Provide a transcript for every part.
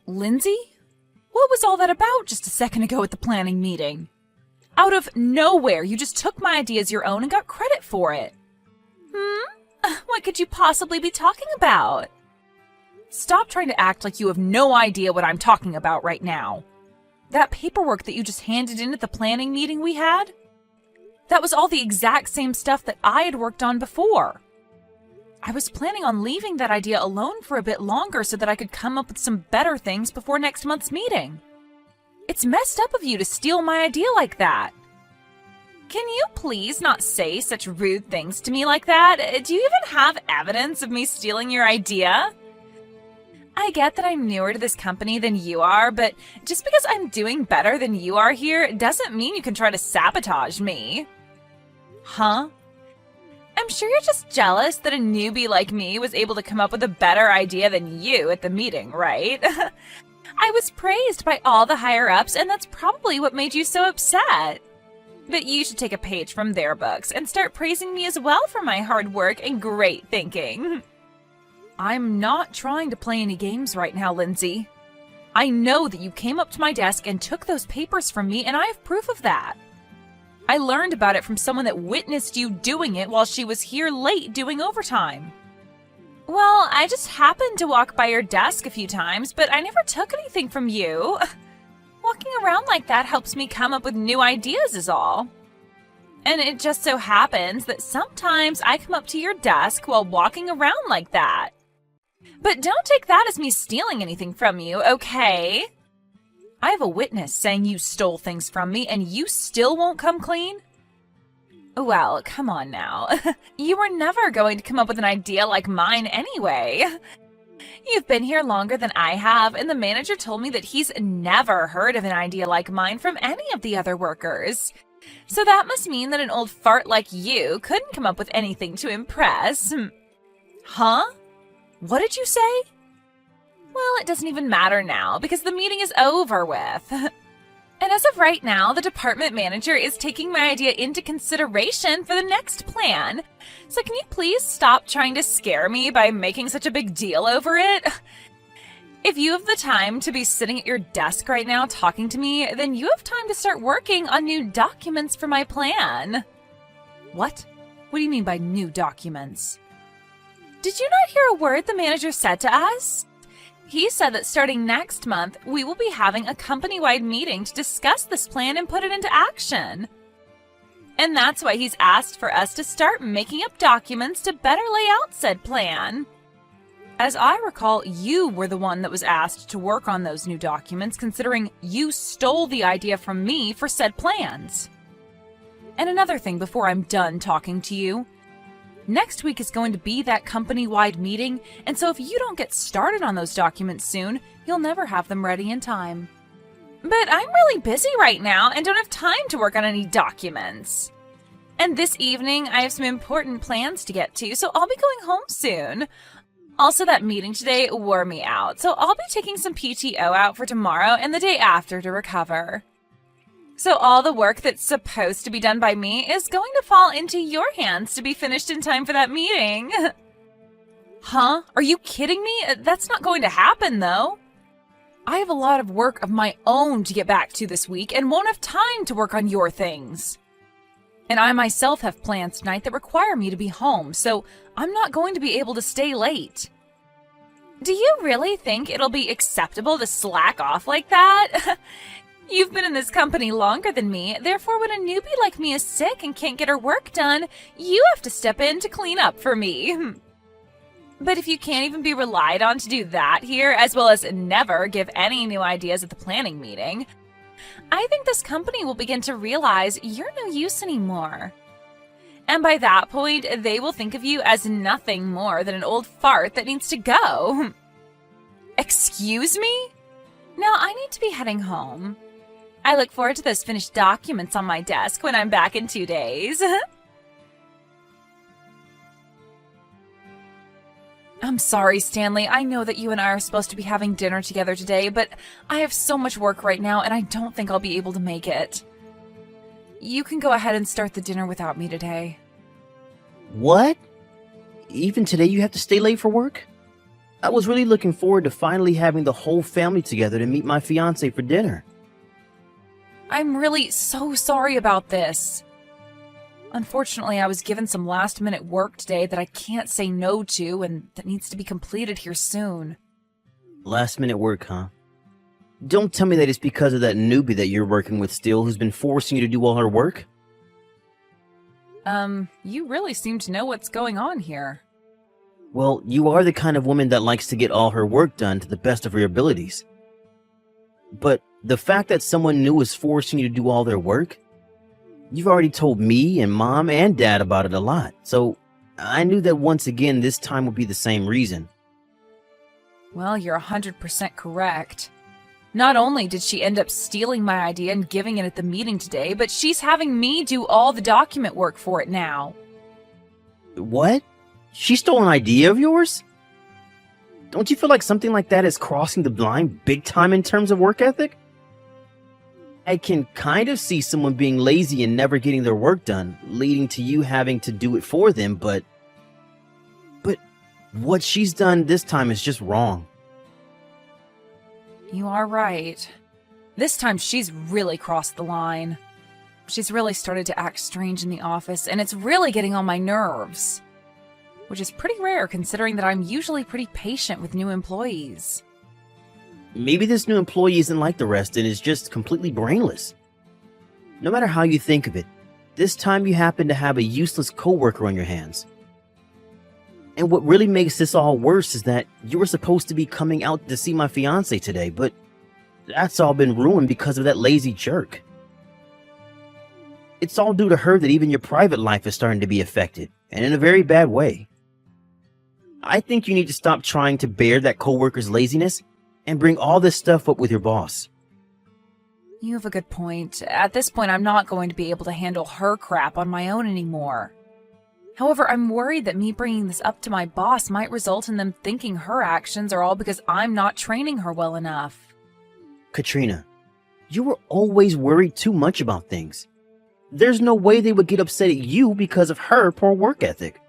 Lindsay? What was all that about just a second ago at the planning meeting? Out of nowhere, you just took my idea as your own and got credit for it. What could you possibly be talking about? Stop trying to act like you have no idea what I'm talking about right now. That paperwork that you just handed in at the planning meeting we had? That was all the exact same stuff that I had worked on before. I was planning on leaving that idea alone for a bit longer so that I could come up with some better things before next month's meeting. It's messed up of you to steal my idea like that. Can you please not say such rude things to me like that? Do you even have evidence of me stealing your idea? I get that I'm newer to this company than you are, but just because I'm doing better than you are here doesn't mean you can try to sabotage me. Huh? I'm sure you're just jealous that a newbie like me was able to come up with a better idea than you at the meeting, right? I was praised by all the higher-ups, and that's probably what made you so upset. But you should take a page from their books and start praising me as well for my hard work and great thinking. I'm not trying to play any games right now, Lindsay. I know that you came up to my desk and took those papers from me, and I have proof of that. I learned about it from someone that witnessed you doing it while she was here late doing overtime. Well, I just happened to walk by your desk a few times, but I never took anything from you. Walking around like that helps me come up with new ideas is all. And it just so happens that sometimes I come up to your desk while walking around like that. But don't take that as me stealing anything from you, okay? I have a witness saying you stole things from me and you still won't come clean? Well, come on now. You were never going to come up with an idea like mine anyway. You've been here longer than I have, and the manager told me that he's never heard of an idea like mine from any of the other workers. So that must mean that an old fart like you couldn't come up with anything to impress. Huh? What did you say? Well, it doesn't even matter now, because the meeting is over with. And as of right now, the department manager is taking my idea into consideration for the next plan. So can you please stop trying to scare me by making such a big deal over it? If you have the time to be sitting at your desk right now talking to me, then you have time to start working on new documents for my plan. What? What do you mean by new documents? Did you not hear a word the manager said to us? He said that starting next month, we will be having a company-wide meeting to discuss this plan and put it into action. And that's why he's asked for us to start making up documents to better lay out said plan. As I recall, you were the one that was asked to work on those new documents, considering you stole the idea from me for said plans. And another thing before I'm done talking to you. Next week is going to be that company-wide meeting, and so if you don't get started on those documents soon, you'll never have them ready in time. But I'm really busy right now and don't have time to work on any documents. And this evening, I have some important plans to get to, so I'll be going home soon. Also, that meeting today wore me out, so I'll be taking some PTO out for tomorrow and the day after to recover. So all the work that's supposed to be done by me is going to fall into your hands to be finished in time for that meeting. Huh? Are you kidding me? That's not going to happen, though. I have a lot of work of my own to get back to this week and won't have time to work on your things. And I myself have plans tonight that require me to be home, so I'm not going to be able to stay late. Do you really think it'll be acceptable to slack off like that? You've been in this company longer than me, therefore when a newbie like me is sick and can't get her work done, you have to step in to clean up for me. But if you can't even be relied on to do that here, as well as never give any new ideas at the planning meeting, I think this company will begin to realize you're no use anymore. And by that point, they will think of you as nothing more than an old fart that needs to go. Excuse me? Now I need to be heading home. I look forward to those finished documents on my desk when I'm back in 2 days. I'm sorry, Stanley. I know that you and I are supposed to be having dinner together today, but I have so much work right now and I don't think I'll be able to make it. You can go ahead and start the dinner without me today. What? Even today you have to stay late for work? I was really looking forward to finally having the whole family together to meet my fiance for dinner. I'm really so sorry about this. Unfortunately, I was given some last-minute work today that I can't say no to and that needs to be completed here soon. Last minute work, huh? Don't tell me that it's because of that newbie that you're working with still who's been forcing you to do all her work? You really seem to know what's going on here. Well, you are the kind of woman that likes to get all her work done to the best of her abilities. But the fact that someone new is forcing you to do all their work? You've already told me and Mom and Dad about it a lot, so I knew that once again this time would be the same reason. Well, you're 100% correct. Not only did she end up stealing my idea and giving it at the meeting today, but she's having me do all the document work for it now. What? She stole an idea of yours? Don't you feel like something like that is crossing the line big time in terms of work ethic? I can kind of see someone being lazy and never getting their work done, leading to you having to do it for them, but what she's done this time is just wrong. You are right. This time she's really crossed the line. She's really started to act strange in the office, and it's really getting on my nerves. Which is pretty rare considering that I'm usually pretty patient with new employees. Maybe this new employee isn't like the rest and is just completely brainless. No matter how you think of it, this time you happen to have a useless coworker on your hands. And what really makes this all worse is that you were supposed to be coming out to see my fiance today, but that's all been ruined because of that lazy jerk. It's all due to her that even your private life is starting to be affected, and in a very bad way. I think you need to stop trying to bear that coworker's laziness and bring all this stuff up with your boss. You have a good point. At this point, I'm not going to be able to handle her crap on my own anymore. However, I'm worried that me bringing this up to my boss might result in them thinking her actions are all because I'm not training her well enough. Katrina, you were always worried too much about things. There's no way they would get upset at you because of her poor work ethic.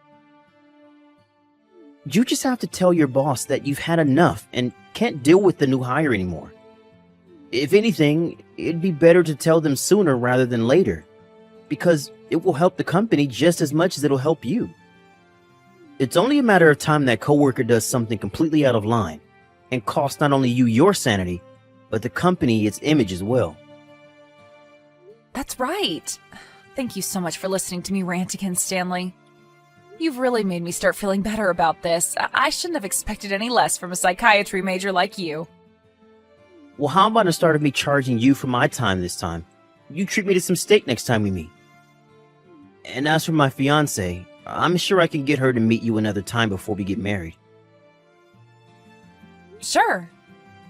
You just have to tell your boss that you've had enough and can't deal with the new hire anymore. If anything, it'd be better to tell them sooner rather than later, because it will help the company just as much as it'll help you. It's only a matter of time that coworker does something completely out of line and costs not only you your sanity, but the company its image as well. That's right. Thank you so much for listening to me rant again, Stanley. You've really made me start feeling better about this. I shouldn't have expected any less from a psychiatry major like you. Well, how about instead of me charging you for my time this time, you treat me to some steak next time we meet? And as for my fiance, I'm sure I can get her to meet you another time before we get married. Sure.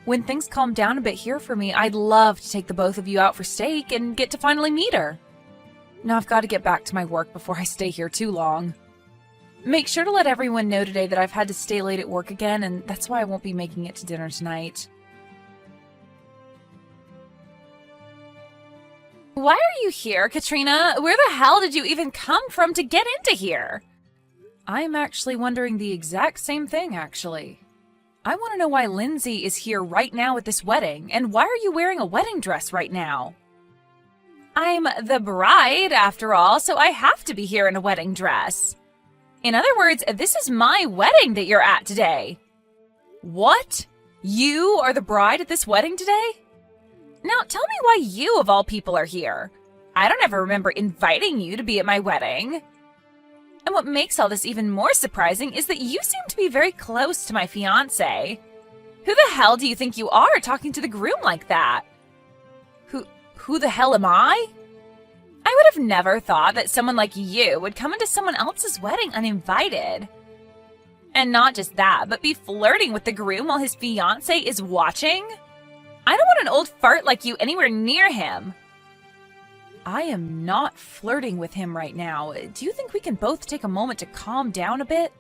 When things calm down a bit here for me, I'd love to take the both of you out for steak and get to finally meet her. Now I've got to get back to my work before I stay here too long. Make sure to let everyone know today that I've had to stay late at work again, and that's why I won't be making it to dinner tonight. Why are you here, Katrina? Where the hell did you even come from to get into here? I'm actually wondering the exact same thing, actually. I want to know why Lindsay is here right now at this wedding, and why are you wearing a wedding dress right now? I'm the bride, after all, so I have to be here in a wedding dress. In other words, this is my wedding that you're at today. What? You are the bride at this wedding today? Now, tell me why you, of all people, are here. I don't ever remember inviting you to be at my wedding. And what makes all this even more surprising is that you seem to be very close to my fiancé. Who the hell do you think you are talking to the groom like that? Who the hell am I? I would have never thought that someone like you would come into someone else's wedding uninvited. And not just that, but be flirting with the groom while his fiancé is watching? I don't want an old fart like you anywhere near him. I am not flirting with him right now. Do you think we can both take a moment to calm down a bit?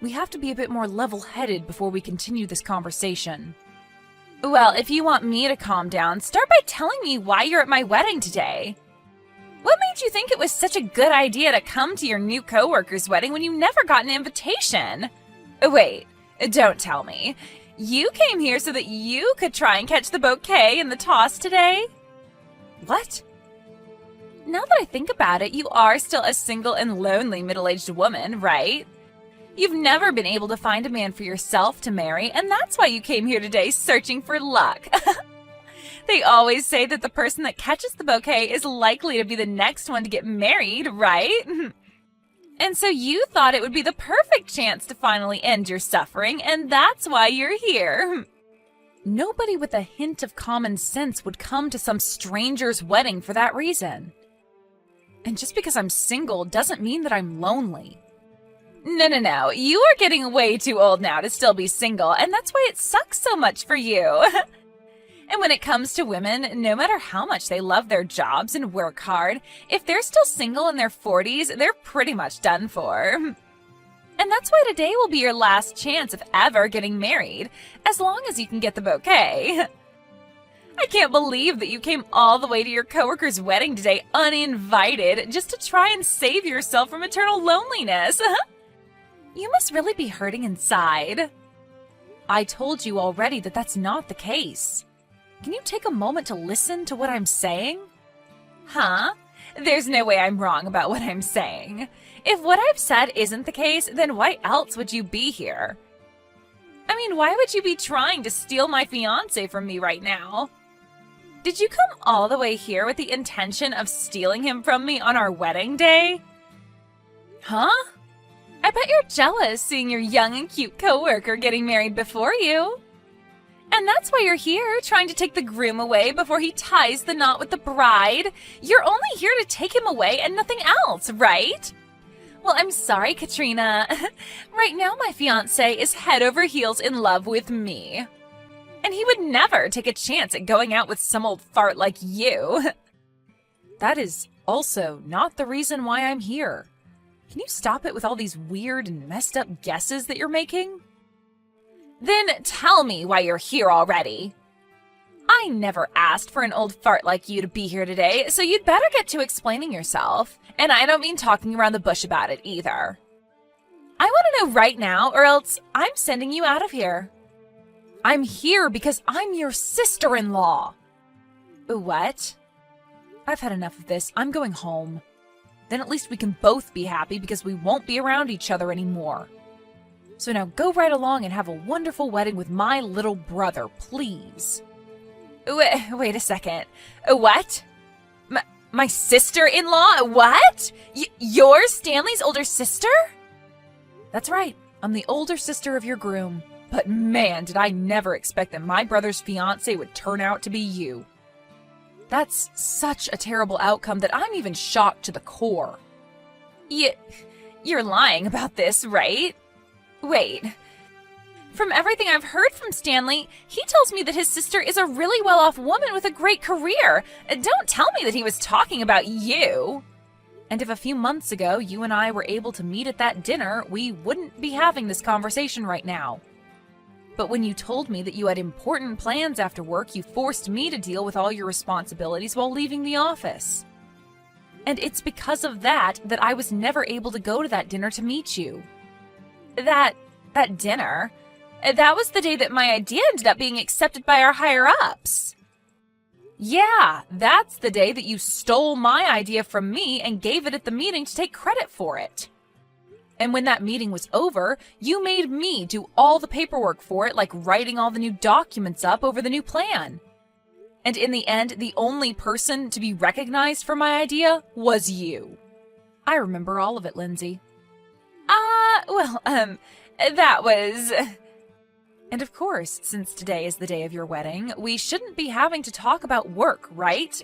We have to be a bit more level-headed before we continue this conversation. Well, if you want me to calm down, start by telling me why you're at my wedding today. What made you think it was such a good idea to come to your new coworker's wedding when you never got an invitation? Wait, Don't tell me. You came here so that you could try and catch the bouquet in the toss today? What? Now that I think about it, you are still a single and lonely middle-aged woman, right? You've never been able to find a man for yourself to marry, and that's why you came here today searching for luck. They always say that the person that catches the bouquet is likely to be the next one to get married, right? And so you thought it would be the perfect chance to finally end your suffering, and that's why you're here. Nobody with a hint of common sense would come to some stranger's wedding for that reason. And just because I'm single doesn't mean that I'm lonely. No. You are getting way too old now to still be single, and that's why it sucks so much for you. And when it comes to women, no matter how much they love their jobs and work hard, if they're still single in their 40s, they're pretty much done for. And that's why today will be your last chance of ever getting married, as long as you can get the bouquet. I can't believe that you came all the way to your coworker's wedding today uninvited just to try and save yourself from eternal loneliness. You must really be hurting inside. I told you already that that's not the case. Can you take a moment to listen to what I'm saying? Huh? There's no way I'm wrong about what I'm saying. If what I've said isn't the case, then why else would you be here? I mean, why would you be trying to steal my fiancé from me right now? Did you come all the way here with the intention of stealing him from me on our wedding day? Huh? I bet you're jealous seeing your young and cute coworker getting married before you. And that's why you're here, trying to take the groom away before he ties the knot with the bride. You're only here to take him away and nothing else, right? Well, I'm sorry, Katrina. Right now, my fiancé is head over heels in love with me. And he would never take a chance at going out with some old fart like you. That is also not the reason why I'm here. Can you stop it with all these weird and messed up guesses that you're making? Then tell me why you're here already. I never asked for an old fart like you to be here today, so you'd better get to explaining yourself. And I don't mean talking around the bush about it either. I want to know right now, or else I'm sending you out of here. I'm here because I'm your sister-in-law. What? I've had enough of this. I'm going home. Then at least we can both be happy because we won't be around each other anymore. So now go right along and have a wonderful wedding with my little brother, please. Wait a second. What? My sister-in-law? What? You're Stanley's older sister? That's right. I'm the older sister of your groom. But man, did I never expect that my brother's fiancé would turn out to be you. That's such a terrible outcome that I'm even shocked to the core. You're lying about this, right? Wait. From everything I've heard from Stanley, he tells me that his sister is a really well-off woman with a great career. Don't tell me that he was talking about you. And if a few months ago you and I were able to meet at that dinner, we wouldn't be having this conversation right now. But when you told me that you had important plans after work, you forced me to deal with all your responsibilities while leaving the office. And it's because of that that I was never able to go to that dinner to meet you. That dinner? That was the day that my idea ended up being accepted by our higher-ups. Yeah, that's the day that you stole my idea from me and gave it at the meeting to take credit for it. And when that meeting was over, you made me do all the paperwork for it, like writing all the new documents up over the new plan. And in the end, the only person to be recognized for my idea was you. I remember all of it, Lindsay. That was... And of course, since today is the day of your wedding, we shouldn't be having to talk about work, right?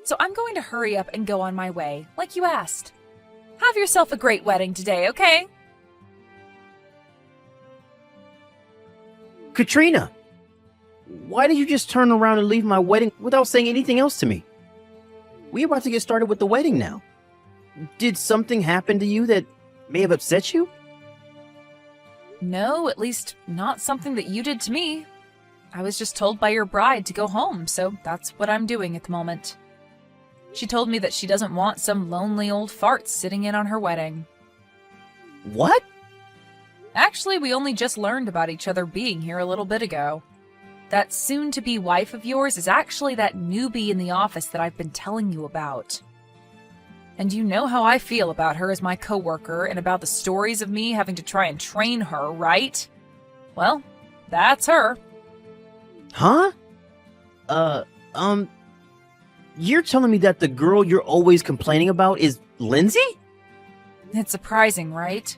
So I'm going to hurry up and go on my way, like you asked. Have yourself a great wedding today, okay? Katrina! Why did you just turn around and leave my wedding without saying anything else to me? We're about to get started with the wedding now. Did something happen to you that may have upset you? No, at least not something that you did to me. I was just told by your bride to go home, so that's what I'm doing at the moment. She told me that she doesn't want some lonely old fart sitting in on her wedding. What? Actually, we only just learned about each other being here a little bit ago. That soon-to-be wife of yours is actually that newbie in the office that I've been telling you about. And you know how I feel about her as my coworker and about the stories of me having to try and train her, right? Well, that's her. Huh? You're telling me that the girl you're always complaining about is Lindsay? It's surprising, right?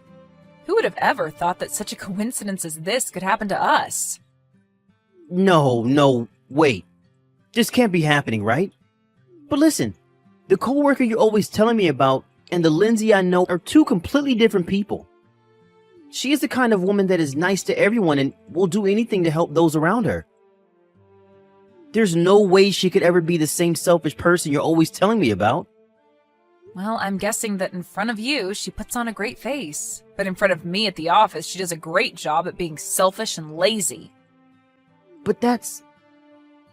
Who would have ever thought that such a coincidence as this could happen to us? No, wait. This can't be happening, right? But listen, the coworker you're always telling me about and the Lindsay I know are two completely different people. She is the kind of woman that is nice to everyone and will do anything to help those around her. There's no way she could ever be the same selfish person you're always telling me about. Well, I'm guessing that in front of you, she puts on a great face. But in front of me at the office, she does a great job at being selfish and lazy. But that's...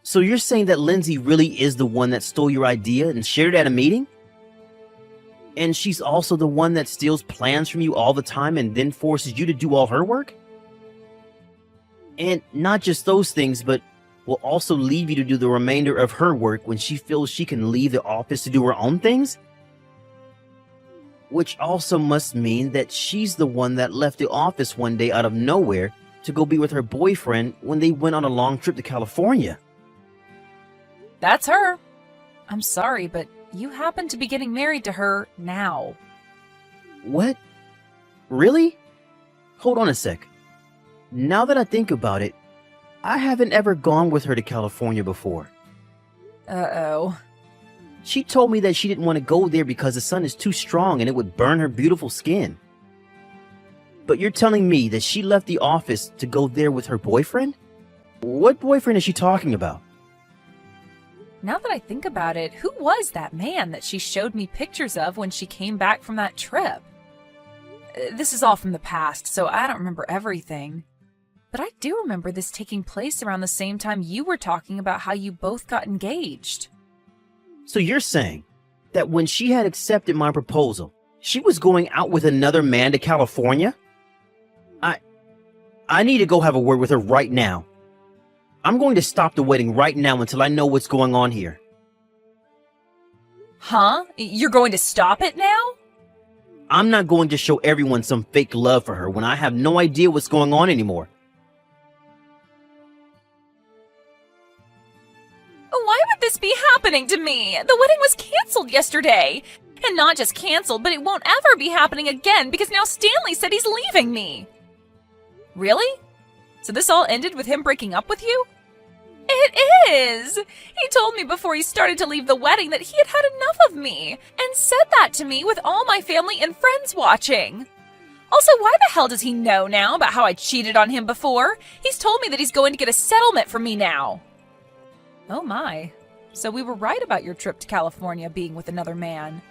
So you're saying that Lindsay really is the one that stole your idea and shared it at a meeting? And she's also the one that steals plans from you all the time and then forces you to do all her work? And not just those things, but will also leave you to do the remainder of her work when she feels she can leave the office to do her own things? Which also must mean that she's the one that left the office one day out of nowhere to go be with her boyfriend when they went on a long trip to California. That's her. I'm sorry, but you happen to be getting married to her now. What? Really? Hold on a sec. Now that I think about it, I haven't ever gone with her to California before. Uh-oh. She told me that she didn't want to go there because the sun is too strong and it would burn her beautiful skin. But you're telling me that she left the office to go there with her boyfriend? What boyfriend is she talking about? Now that I think about it, who was that man that she showed me pictures of when she came back from that trip? This is all from the past, so I don't remember everything. But I do remember this taking place around the same time you were talking about how you both got engaged. So you're saying that when she had accepted my proposal, she was going out with another man to California? I need to go have a word with her right now. I'm going to stop the wedding right now until I know what's going on here. Huh? You're going to stop it now? I'm not going to show everyone some fake love for her when I have no idea what's going on anymore. Why would this be happening to me? The wedding was canceled yesterday. And not just canceled, but it won't ever be happening again because now Stanley said he's leaving me. Really? So this all ended with him breaking up with you? It is! He told me before he started to leave the wedding that he had had enough of me, and said that to me with all my family and friends watching. Also, why the hell does he know now about how I cheated on him before? He's told me that he's going to get a settlement from me now. Oh my. So we were right about your trip to California being with another man.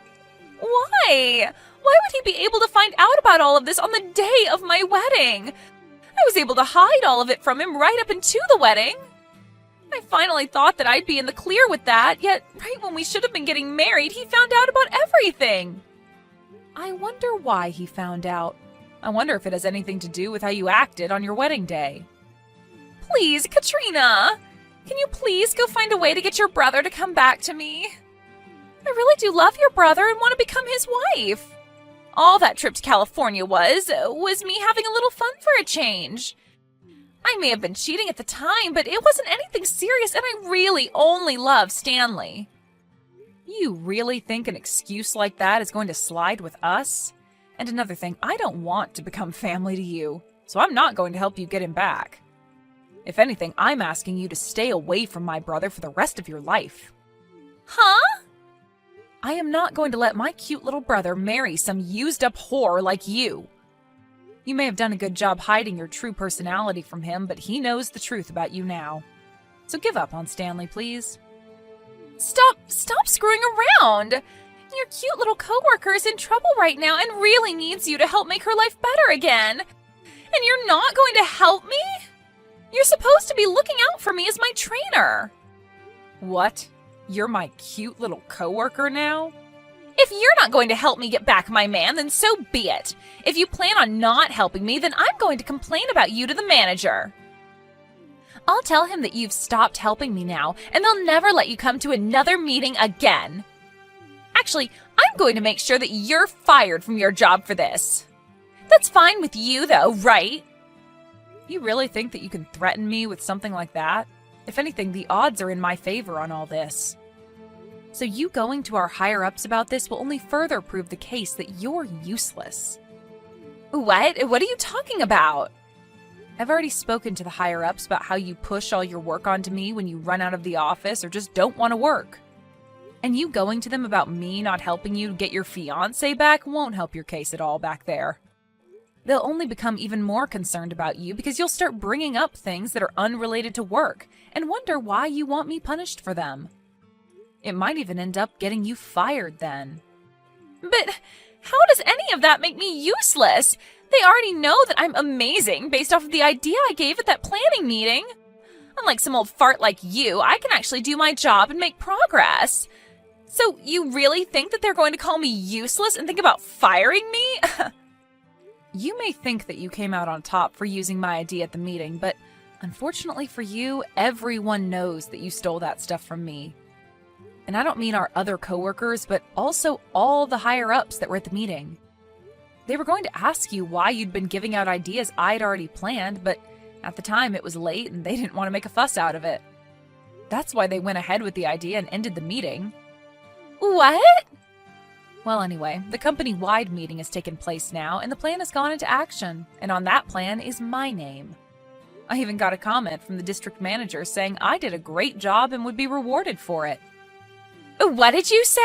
Why? Why would he be able to find out about all of this on the day of my wedding? I was able to hide all of it from him right up into the wedding. I finally thought that I'd be in the clear with that, yet right when we should have been getting married, he found out about everything. I wonder why he found out. I wonder if it has anything to do with how you acted on your wedding day. Please, Katrina! Can you please go find a way to get your brother to come back to me? I really do love your brother and want to become his wife. All that trip to California was me having a little fun for a change. I may have been cheating at the time, but it wasn't anything serious, and I really only love Stanley. You really think an excuse like that is going to slide with us? And another thing, I don't want to become family to you, so I'm not going to help you get him back. If anything, I'm asking you to stay away from my brother for the rest of your life. Huh? I am not going to let my cute little brother marry some used-up whore like you. You may have done a good job hiding your true personality from him, but he knows the truth about you now. So give up on Stanley, please. Stop screwing around! Your cute little coworker is in trouble right now and really needs you to help make her life better again. And you're not going to help me? You're supposed to be looking out for me as my trainer. What? You're my cute little coworker now? If If you're not going to help me get back my man, then so be it. If you plan on not helping me, then I'm going to complain about you to the manager. I'll tell him that you've stopped helping me now, and they'll never let you come to another meeting again. Actually, I'm going to make sure that you're fired from your job for this. That's fine with you, though, right? You really think that you can threaten me with something like that? If anything, the odds are in my favor on all this. So you going to our higher-ups about this will only further prove the case that you're useless. What? What are you talking about? I've already spoken to the higher-ups about how you push all your work onto me when you run out of the office or just don't want to work. And you going to them about me not helping you get your fiancé back won't help your case at all back there. They'll only become even more concerned about you because you'll start bringing up things that are unrelated to work and wonder why you want me punished for them. It might even end up getting you fired then. But how does any of that make me useless? They already know that I'm amazing based off of the idea I gave at that planning meeting. Unlike some old fart like you, I can actually do my job and make progress. So you really think that they're going to call me useless and think about firing me? You may think that you came out on top for using my idea at the meeting, but unfortunately for you, everyone knows that you stole that stuff from me. And I don't mean our other coworkers, but also all the higher-ups that were at the meeting. They were going to ask you why you'd been giving out ideas I'd already planned, but at the time it was late and they didn't want to make a fuss out of it. That's why they went ahead with the idea and ended the meeting. What? Well, anyway, the company-wide meeting has taken place now, and the plan has gone into action, and on that plan is my name. I even got a comment from the district manager saying I did a great job and would be rewarded for it. What did you say?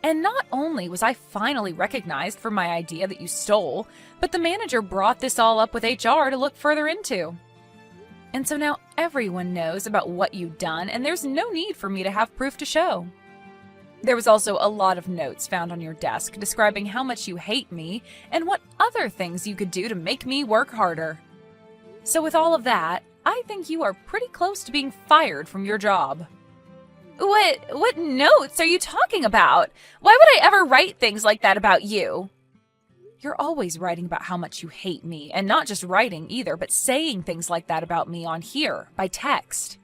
And not only was I finally recognized for my idea that you stole, but the manager brought this all up with HR to look further into. And so now everyone knows about what you've done, and there's no need for me to have proof to show. There was also a lot of notes found on your desk describing how much you hate me and what other things you could do to make me work harder. So with all of that, I think you are pretty close to being fired from your job. What notes are you talking about? Why would I ever write things like that about you? You're always writing about how much you hate me, and not just writing either, but saying things like that about me on here, by text.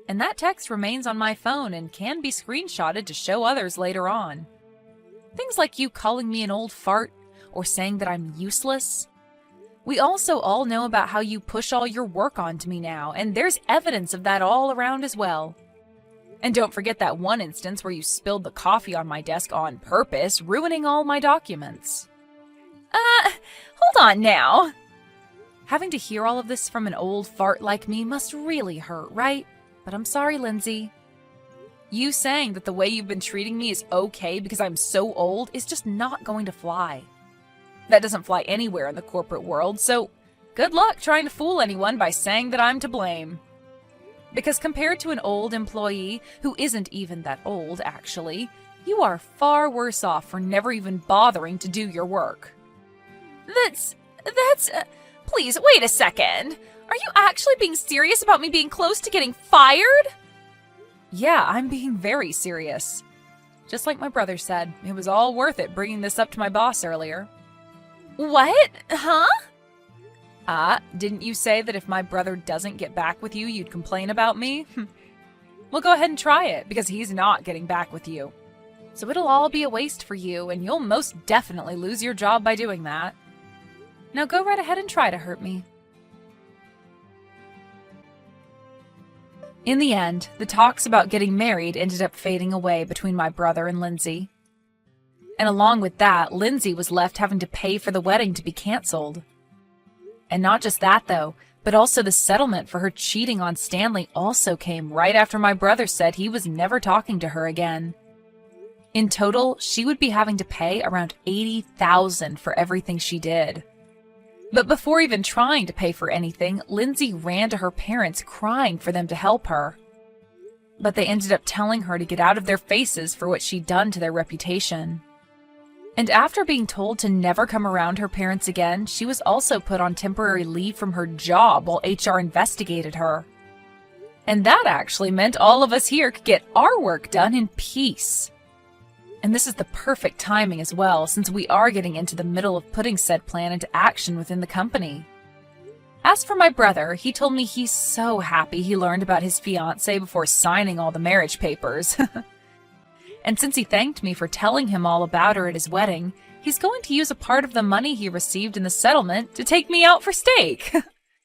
And that text remains on my phone and can be screenshotted to show others later on. Things like you calling me an old fart, or saying that I'm useless. We also all know about how you push all your work onto me now, and there's evidence of that all around as well. And don't forget that one instance where you spilled the coffee on my desk on purpose, ruining all my documents. Hold on now. Having to hear all of this from an old fart like me must really hurt, right? But I'm sorry, Lindsay. You saying that the way you've been treating me is okay because I'm so old is just not going to fly. That doesn't fly anywhere in the corporate world, so good luck trying to fool anyone by saying that I'm to blame. Because compared to an old employee, who isn't even that old, actually, you are far worse off for never even bothering to do your work. Please, wait a second. Are you actually being serious about me being close to getting fired? Yeah, I'm being very serious. Just like my brother said, it was all worth it bringing this up to my boss earlier. What? Huh? Didn't you say that if my brother doesn't get back with you, you'd complain about me? Well, go ahead and try it, because he's not getting back with you. So it'll all be a waste for you, and you'll most definitely lose your job by doing that. Now go right ahead and try to hurt me. In the end, the talks about getting married ended up fading away between my brother and Lindsay. And along with that, Lindsay was left having to pay for the wedding to be canceled. And not just that, though, but also the settlement for her cheating on Stanley also came right after my brother said he was never talking to her again. In total, she would be having to pay around $80,000 for everything she did. But before even trying to pay for anything, Lindsay ran to her parents crying for them to help her. But they ended up telling her to get out of their faces for what she'd done to their reputation. And after being told to never come around her parents again, she was also put on temporary leave from her job while HR investigated her. And that actually meant all of us here could get our work done in peace. And this is the perfect timing as well, since we are getting into the middle of putting said plan into action within the company. As for my brother, he told me he's so happy he learned about his fiancée before signing all the marriage papers. And since he thanked me for telling him all about her at his wedding, he's going to use a part of the money he received in the settlement to take me out for steak.